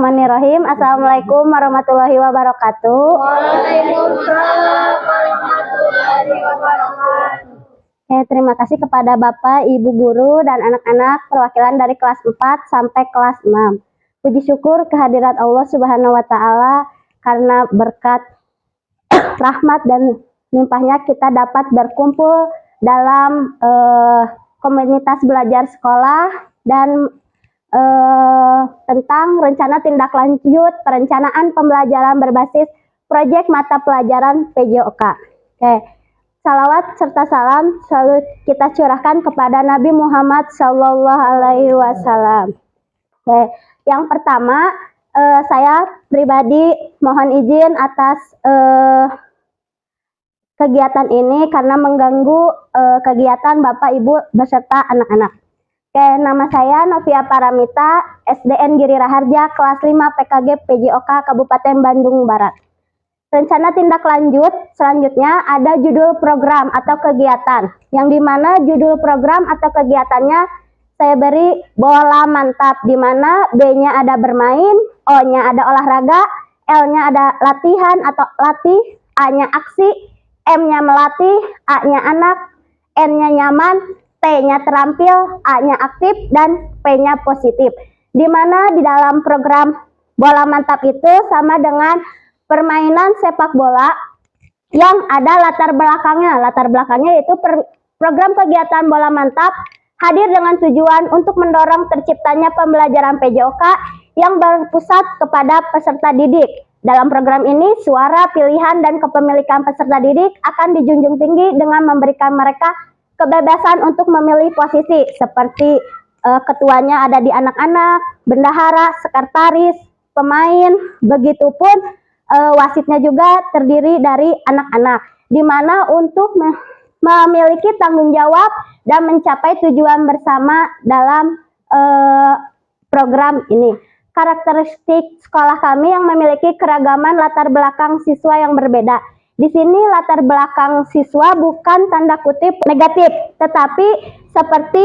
Bismillahirrahmanirrahim. Assalamualaikum warahmatullahi wabarakatuh. Waalaikumsalam warahmatullahi wabarakatuh. Terima kasih kepada Bapak, Ibu Guru, dan anak-anak perwakilan dari kelas 4 sampai kelas 6. Puji syukur kehadirat Allah Subhanahu wa Ta'ala karena berkat rahmat dan limpahnya kita dapat berkumpul dalam komunitas belajar sekolah dan tentang rencana tindak lanjut perencanaan pembelajaran berbasis proyek mata pelajaran PJOK. Salawat serta salam selalu kita curahkan kepada Nabi Muhammad SAW. Yang pertama, saya pribadi mohon izin atas kegiatan ini karena mengganggu kegiatan Bapak Ibu beserta anak-anak. Nama saya Novia Paramita, SDN Giri Raharja, kelas 5 PKG PJOK Kabupaten Bandung Barat. Rencana tindak lanjut selanjutnya ada judul program atau kegiatan, yang dimana judul program atau kegiatannya saya beri bola mantap, dimana B-nya ada bermain, O-nya ada olahraga, L-nya ada latihan atau latih, A-nya aksi, M-nya melatih, A-nya anak, N-nya nyaman, T-nya terampil, A-nya aktif, dan P-nya positif. Di mana di dalam program bola mantap itu sama dengan permainan sepak bola yang ada latar belakangnya. Latar belakangnya yaitu program kegiatan bola mantap hadir dengan tujuan untuk mendorong terciptanya pembelajaran PJOK yang berpusat kepada peserta didik. Dalam program ini, suara, pilihan, dan kepemilikan peserta didik akan dijunjung tinggi dengan memberikan mereka kebebasan untuk memilih posisi seperti ketuanya ada di anak-anak, bendahara, sekretaris, pemain, begitupun wasitnya juga terdiri dari anak-anak, di mana untuk memiliki tanggung jawab dan mencapai tujuan bersama dalam program ini. Karakteristik sekolah kami yang memiliki keragaman latar belakang siswa yang berbeda. Di sini latar belakang siswa bukan tanda kutip negatif, tetapi seperti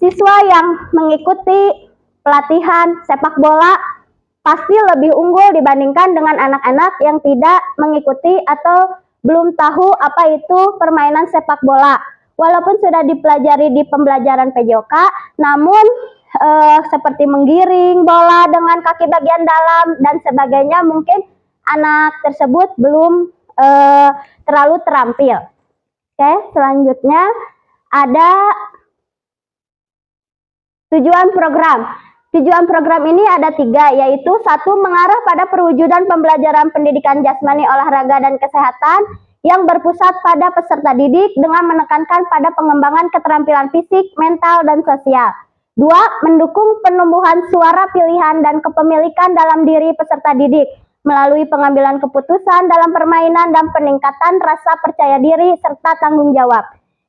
siswa yang mengikuti pelatihan sepak bola pasti lebih unggul dibandingkan dengan anak-anak yang tidak mengikuti atau belum tahu apa itu permainan sepak bola. Walaupun sudah dipelajari di pembelajaran PJOK, namun seperti menggiring bola dengan kaki bagian dalam dan sebagainya mungkin anak tersebut belum terlalu terampil. Selanjutnya ada tujuan program. Tujuan program ini ada 3, yaitu 1. Mengarah pada perwujudan pembelajaran pendidikan jasmani, olahraga, dan kesehatan yang berpusat pada peserta didik dengan menekankan pada pengembangan keterampilan fisik, mental, dan sosial. 2. Mendukung penumbuhan suara, pilihan, dan kepemilikan dalam diri peserta didik melalui pengambilan keputusan dalam permainan dan peningkatan rasa percaya diri serta tanggung jawab.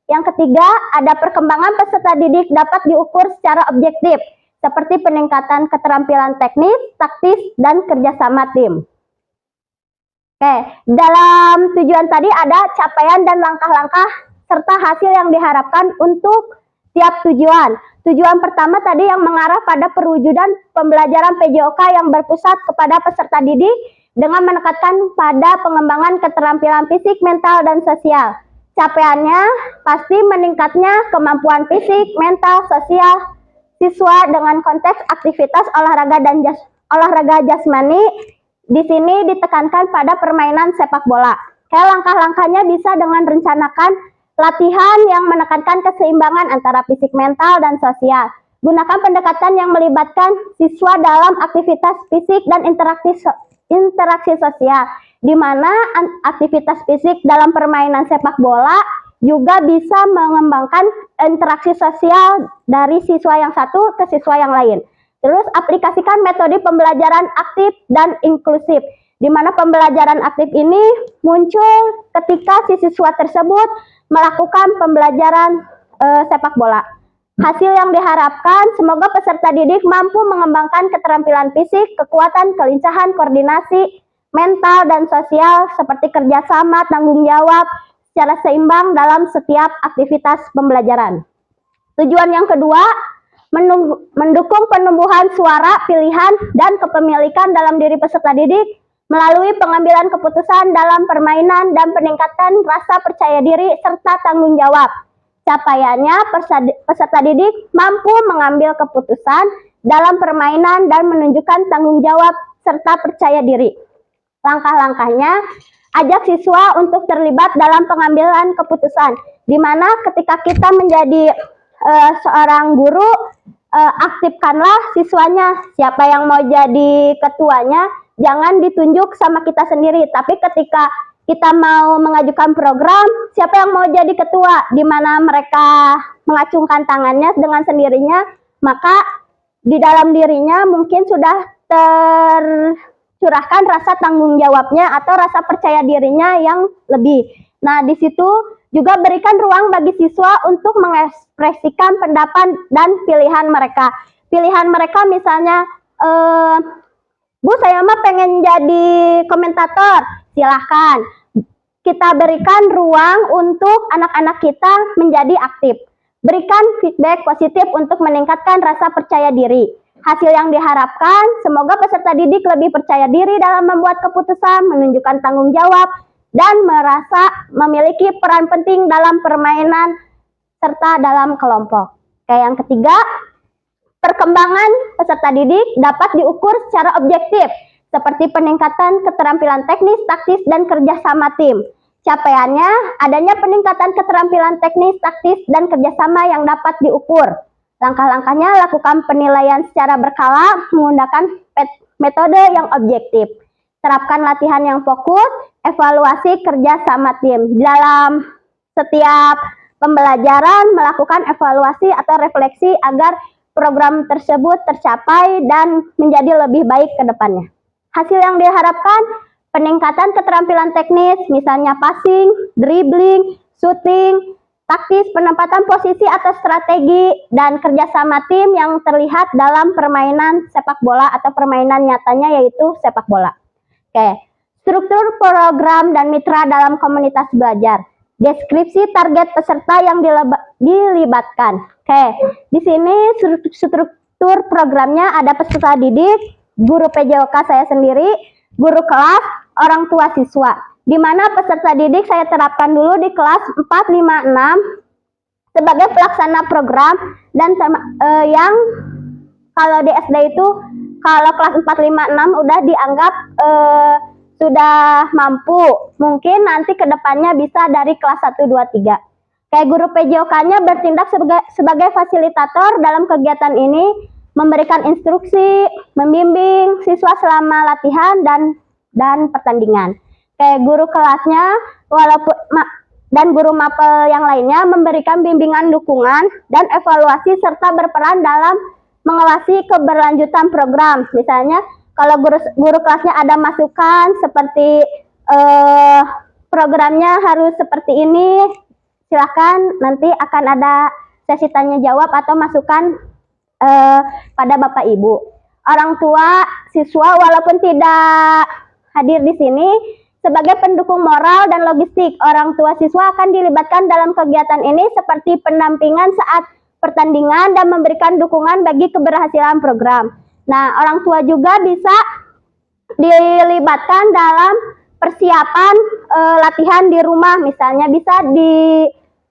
Yang ketiga, ada perkembangan peserta didik dapat diukur secara objektif, seperti peningkatan keterampilan teknis, taktis, dan kerjasama tim. Dalam tujuan tadi ada capaian dan langkah-langkah serta hasil yang diharapkan untuk tiap tujuan. Tujuan pertama tadi yang mengarah pada perwujudan pembelajaran PJOK yang berpusat kepada peserta didik dengan menekankan pada pengembangan keterampilan fisik, mental, dan sosial. Capaiannya pasti meningkatnya kemampuan fisik, mental, sosial siswa dengan konteks aktivitas olahraga dan olahraga jasmani. Di sini ditekankan pada permainan sepak bola. Langkah-langkahnya bisa dengan rencanakan latihan yang menekankan keseimbangan antara fisik, mental, dan sosial. Gunakan pendekatan yang melibatkan siswa dalam aktivitas fisik dan interaksi sosial, di mana aktivitas fisik dalam permainan sepak bola juga bisa mengembangkan interaksi sosial dari siswa yang satu ke siswa yang lain. Terus aplikasikan metode pembelajaran aktif dan inklusif, di mana pembelajaran aktif ini muncul ketika si siswa tersebut melakukan pembelajaran sepak bola. Hasil yang diharapkan, semoga peserta didik mampu mengembangkan keterampilan fisik, kekuatan, kelincahan, koordinasi, mental, dan sosial seperti kerjasama, tanggung jawab, secara seimbang dalam setiap aktivitas pembelajaran. Tujuan yang kedua, mendukung penumbuhan suara, pilihan, dan kepemilikan dalam diri peserta didik melalui pengambilan keputusan dalam permainan dan peningkatan rasa percaya diri serta tanggung jawab. Capaiannya, peserta didik mampu mengambil keputusan dalam permainan dan menunjukkan tanggung jawab serta percaya diri. Langkah-langkahnya, ajak siswa untuk terlibat dalam pengambilan keputusan, di mana ketika kita menjadi seorang guru, aktifkanlah siswanya. Siapa yang mau jadi ketuanya, jangan ditunjuk sama kita sendiri, tapi ketika kita mau mengajukan program, siapa yang mau jadi ketua, di mana mereka mengacungkan tangannya dengan sendirinya, maka di dalam dirinya mungkin sudah tercurahkan rasa tanggung jawabnya atau rasa percaya dirinya yang lebih. Nah, di situ juga berikan ruang bagi siswa untuk mengekspresikan pendapat dan pilihan mereka. Pilihan mereka misalnya, Bu, saya mah pengen jadi komentator, silahkan. Kita berikan ruang untuk anak-anak kita menjadi aktif. Berikan feedback positif untuk meningkatkan rasa percaya diri. Hasil yang diharapkan, semoga peserta didik lebih percaya diri dalam membuat keputusan, menunjukkan tanggung jawab, dan merasa memiliki peran penting dalam permainan serta dalam kelompok. Kayak yang ketiga, perkembangan peserta didik dapat diukur secara objektif, seperti peningkatan keterampilan teknis, taktis, dan kerjasama tim. Capaiannya, adanya peningkatan keterampilan teknis, taktis, dan kerjasama yang dapat diukur. Langkah-langkahnya, lakukan penilaian secara berkala, menggunakan metode yang objektif. Terapkan latihan yang fokus, evaluasi kerja sama tim. Dalam setiap pembelajaran, melakukan evaluasi atau refleksi agar program tersebut tercapai dan menjadi lebih baik ke depannya. Hasil yang diharapkan, peningkatan keterampilan teknis, misalnya passing, dribbling, shooting, taktis, penempatan posisi atau strategi, dan kerjasama tim yang terlihat dalam permainan sepak bola atau permainan nyatanya yaitu sepak bola. Oke, struktur program dan mitra dalam komunitas belajar. Deskripsi target peserta yang dilibatkan. Oke, di sini struktur programnya ada peserta didik, guru PJOK saya sendiri, guru kelas, orang tua siswa. Di mana peserta didik saya terapkan dulu di kelas 4, 5, 6 sebagai pelaksana program dan yang kalau di SD itu kalau kelas 4, 5, 6 udah dianggap sudah mampu, mungkin nanti kedepannya bisa dari kelas 1, 2, 3. Kayak guru PJOK-nya bertindak sebagai fasilitator dalam kegiatan ini, memberikan instruksi, membimbing siswa selama latihan dan pertandingan. Kayak guru kelasnya dan guru mapel yang lainnya memberikan bimbingan dukungan dan evaluasi serta berperan dalam mengawasi keberlanjutan program. Misalnya kalau guru kelasnya ada masukan seperti programnya harus seperti ini, silakan nanti akan ada sesi tanya jawab atau masukan pada Bapak Ibu. Orang tua siswa walaupun tidak hadir di sini, sebagai pendukung moral dan logistik, orang tua siswa akan dilibatkan dalam kegiatan ini seperti pendampingan saat pertandingan dan memberikan dukungan bagi keberhasilan program. Nah, orang tua juga bisa dilibatkan dalam persiapan latihan di rumah, misalnya bisa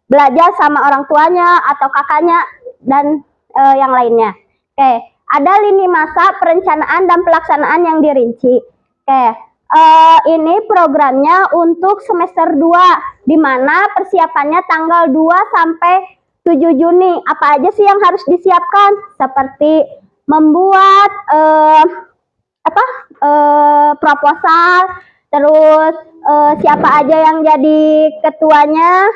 belajar sama orang tuanya atau kakaknya dan yang lainnya. Oke, ada lini masa perencanaan dan pelaksanaan yang dirinci. Oke, ini programnya untuk semester 2, di mana persiapannya tanggal 2 sampai 7 Juni. Apa aja sih yang harus disiapkan? Seperti membuat proposal, terus siapa aja yang jadi ketuanya,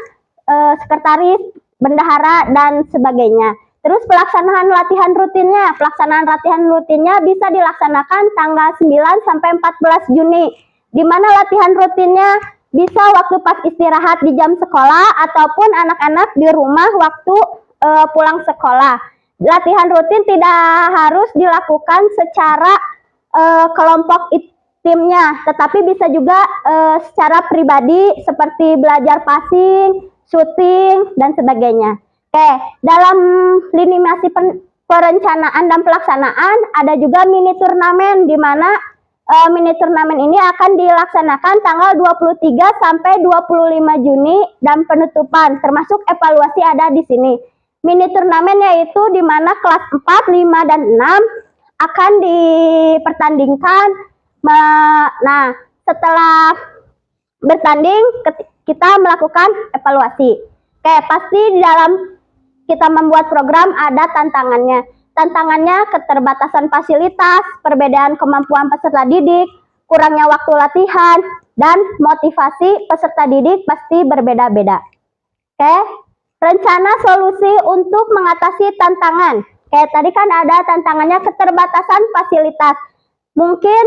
sekretaris, bendahara, dan sebagainya. Terus pelaksanaan latihan rutinnya. Pelaksanaan latihan rutinnya bisa dilaksanakan tanggal 9 sampai 14 Juni. Di mana latihan rutinnya bisa waktu pas istirahat di jam sekolah ataupun anak-anak di rumah waktu pulang sekolah. Latihan rutin tidak harus dilakukan secara kelompok timnya, tetapi bisa juga secara pribadi seperti belajar passing, shooting, dan sebagainya. Oke, dalam lini perencanaan dan pelaksanaan, ada juga mini turnamen, di mana mini turnamen ini akan dilaksanakan tanggal 23 sampai 25 Juni dan penutupan, termasuk evaluasi ada di sini. Mini turnamen yaitu di mana kelas 4, 5, dan 6 akan dipertandingkan. Nah, setelah bertanding, kita melakukan evaluasi. Oke, pasti di dalam kita membuat program ada tantangannya. Tantangannya keterbatasan fasilitas, perbedaan kemampuan peserta didik, kurangnya waktu latihan, dan motivasi peserta didik pasti berbeda-beda. Oke, rencana solusi untuk mengatasi tantangan. Oke, tadi kan ada tantangannya keterbatasan fasilitas. Mungkin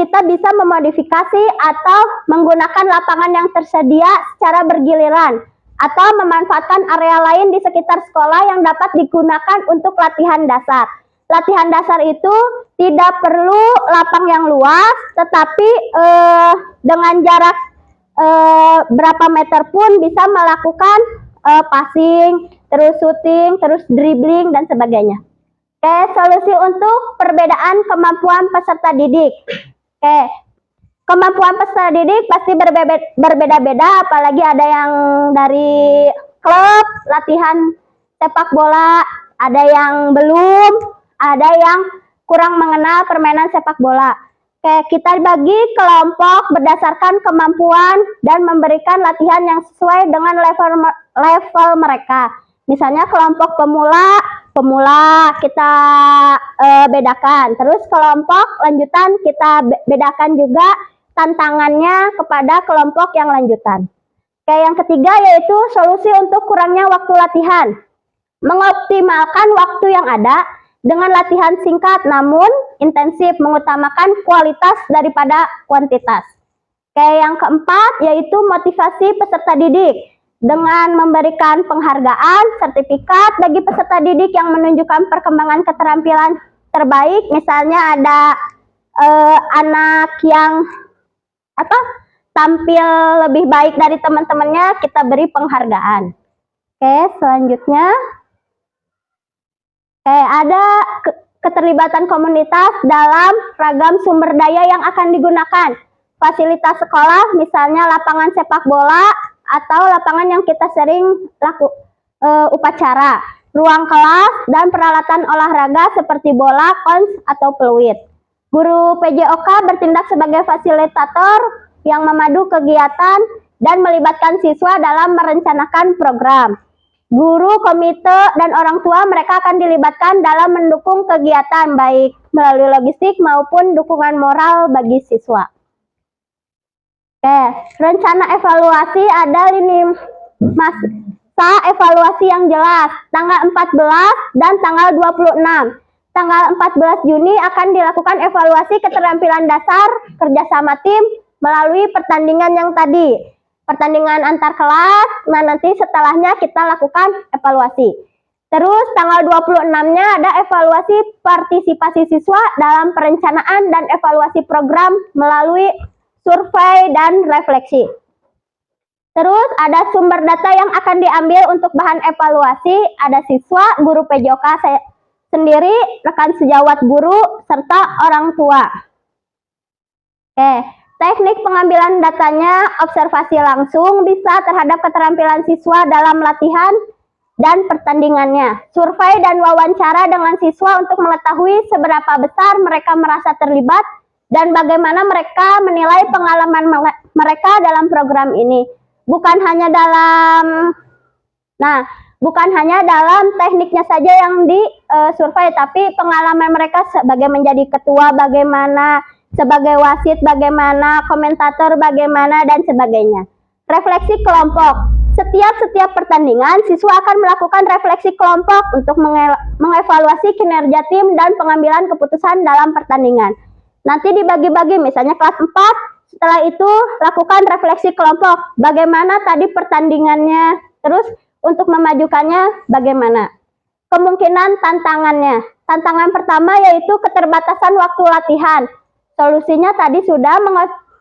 kita bisa memodifikasi atau menggunakan lapangan yang tersedia secara bergiliran, atau memanfaatkan area lain di sekitar sekolah yang dapat digunakan untuk latihan dasar. Latihan dasar itu tidak perlu lapang yang luas, tetapi dengan jarak berapa meter pun bisa melakukan passing, terus shooting, terus dribbling, dan sebagainya. Oke, solusi untuk perbedaan kemampuan peserta didik. Oke, kemampuan peserta didik pasti berbeda-beda, apalagi ada yang dari klub, latihan sepak bola, ada yang belum, ada yang kurang mengenal permainan sepak bola. Oke, kita bagi kelompok berdasarkan kemampuan dan memberikan latihan yang sesuai dengan level mereka. Misalnya kelompok pemula kita bedakan, terus kelompok lanjutan kita bedakan juga tantangannya kepada kelompok yang lanjutan. Oke, yang ketiga yaitu solusi untuk kurangnya waktu latihan. Mengoptimalkan waktu yang ada dengan latihan singkat namun intensif, mengutamakan kualitas daripada kuantitas. Oke, yang keempat yaitu motivasi peserta didik dengan memberikan penghargaan, sertifikat bagi peserta didik yang menunjukkan perkembangan keterampilan terbaik. Misalnya ada anak yang tampil lebih baik dari teman-temannya, kita beri penghargaan. Oke, selanjutnya. Oke, ada keterlibatan komunitas dalam ragam sumber daya yang akan digunakan. Fasilitas sekolah, misalnya lapangan sepak bola, atau lapangan yang kita sering upacara, ruang kelas, dan peralatan olahraga seperti bola, kons, atau peluit. Guru PJOK bertindak sebagai fasilitator yang memadu kegiatan dan melibatkan siswa dalam merencanakan program. Guru, komite, dan orang tua mereka akan dilibatkan dalam mendukung kegiatan, baik melalui logistik maupun dukungan moral bagi siswa. Oke, rencana evaluasi ada ini masa evaluasi yang jelas, tanggal 14 dan tanggal 26. Tanggal 14 Juni akan dilakukan evaluasi keterampilan dasar kerjasama tim melalui pertandingan yang tadi. Pertandingan antar kelas, nah nanti setelahnya kita lakukan evaluasi. Terus tanggal 26-nya ada evaluasi partisipasi siswa dalam perencanaan dan evaluasi program melalui survei dan refleksi. Terus ada sumber data yang akan diambil untuk bahan evaluasi, ada siswa, guru PJOK sendiri, rekan sejawat guru, serta orang tua. Oke, teknik pengambilan datanya, observasi langsung bisa terhadap keterampilan siswa dalam latihan dan pertandingannya. Survei dan wawancara dengan siswa untuk mengetahui seberapa besar mereka merasa terlibat dan bagaimana mereka menilai pengalaman mereka dalam program ini. Bukan hanya dalam tekniknya saja yang disurvei, tapi pengalaman mereka sebagai menjadi ketua bagaimana, sebagai wasit bagaimana, komentator bagaimana, dan sebagainya. Refleksi kelompok. Setiap pertandingan, siswa akan melakukan refleksi kelompok untuk mengevaluasi kinerja tim dan pengambilan keputusan dalam pertandingan. Nanti dibagi-bagi, misalnya kelas 4, setelah itu lakukan refleksi kelompok. Bagaimana tadi pertandingannya, terus untuk memajukannya bagaimana. Kemungkinan tantangannya. Tantangan pertama yaitu keterbatasan waktu latihan. Solusinya tadi sudah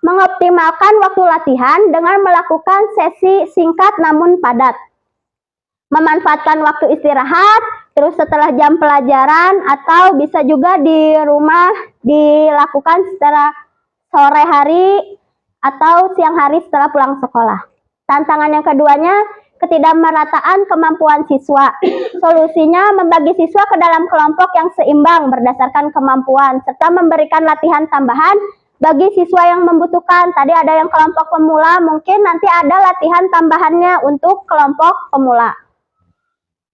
mengoptimalkan waktu latihan dengan melakukan sesi singkat namun padat. Memanfaatkan waktu istirahat, terus setelah jam pelajaran, atau bisa juga di rumah dilakukan secara sore hari atau siang hari setelah pulang sekolah. Tantangan yang keduanya, ketidakmerataan kemampuan siswa. Solusinya membagi siswa ke dalam kelompok yang seimbang berdasarkan kemampuan, serta memberikan latihan tambahan bagi siswa yang membutuhkan. Tadi ada yang kelompok pemula, mungkin nanti ada latihan tambahannya untuk kelompok pemula.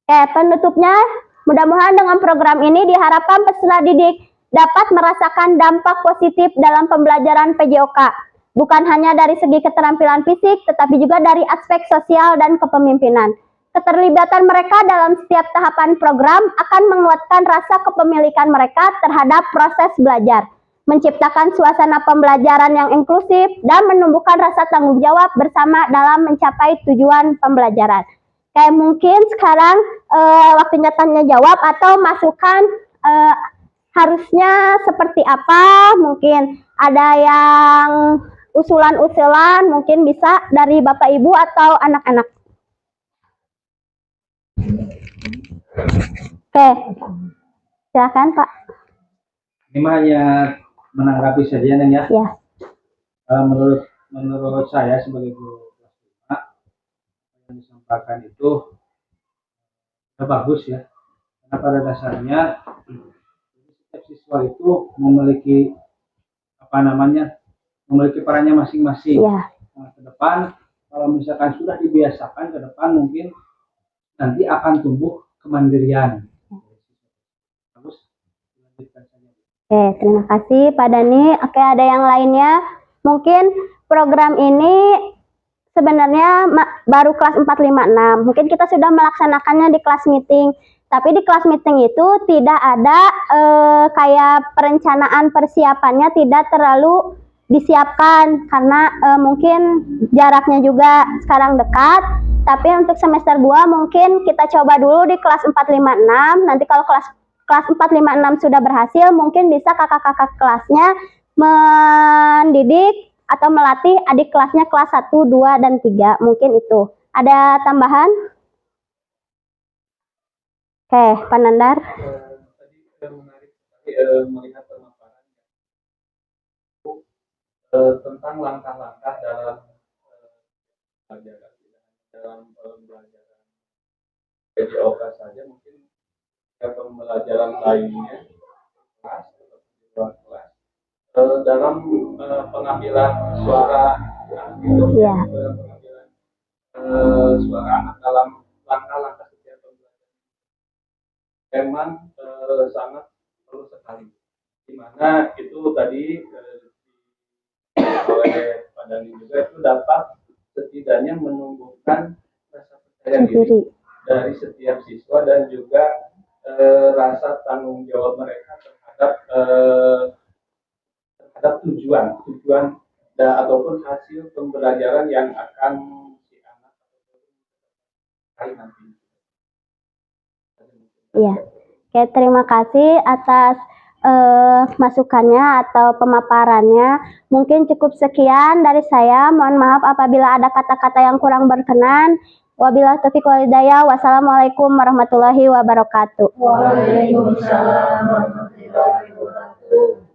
Oke, penutupnya, mudah-mudahan dengan program ini diharapkan peserta didik dapat merasakan dampak positif dalam pembelajaran PJOK. Bukan hanya dari segi keterampilan fisik, tetapi juga dari aspek sosial dan kepemimpinan. Keterlibatan mereka dalam setiap tahapan program akan menguatkan rasa kepemilikan mereka terhadap proses belajar, menciptakan suasana pembelajaran yang inklusif, dan menumbuhkan rasa tanggung jawab bersama dalam mencapai tujuan pembelajaran. Kayak mungkin sekarang waktunya tanya jawab atau masukan harusnya seperti apa, mungkin ada yang usulan-usulan, mungkin bisa dari Bapak Ibu atau anak-anak. Oke, silakan Pak. Ini mah hanya menanggapi saja Neng ya. Ya. Menurut saya sebagai guru kelas 5, yang disampaikan itu bagus ya. Karena pada dasarnya setiap siswa itu memiliki memiliki perannya masing-masing. Ya. Nah, ke depan kalau misalkan sudah dibiasakan, ke depan mungkin nanti akan tumbuh kemandirian. Bagus. Lanjutkan saja. Oke, terima kasih Pak Dani. Oke, ada yang lainnya. Mungkin program ini sebenarnya baru kelas 4, 5, 6. Mungkin kita sudah melaksanakannya di kelas meeting. Tapi di kelas meeting itu tidak ada kayak perencanaan persiapannya tidak terlalu disiapkan. Karena mungkin jaraknya juga sekarang dekat. Tapi untuk semester 2 mungkin kita coba dulu di kelas 4, 5, 6. Nanti kalau kelas 4, 5, 6 sudah berhasil, mungkin bisa kakak-kakak kelasnya mendidik atau melatih adik kelasnya kelas 1, 2, dan 3. Mungkin itu. Ada tambahan? Oke, Pak Nandar. Tadi menarik melihat pemaparan tentang langkah-langkah dalam pembelajaran PJOK saja, mungkin pembelajaran lainnya kelas atau di luar kelas dalam pengambilan suara pengambilan suara anak dalam langkah-langkah setiap pembelajaran memang sangat perlu sekali, di mana itu tadi oleh Pak Dani juga itu dapat setidaknya menumbuhkan rasa percaya diri dari setiap siswa dan juga rasa tanggung jawab mereka terhadap tujuan ataupun hasil pembelajaran yang akan si anak raih nanti. Iya. Oke, terima kasih atas masukannya atau pemaparannya. Mungkin cukup sekian dari saya. Mohon maaf apabila ada kata-kata yang kurang berkenan. Wabillahi taufiq wal hidayah. Wassalamualaikum warahmatullahi wabarakatuh. Waalaikumsalam warahmatullahi wabarakatuh.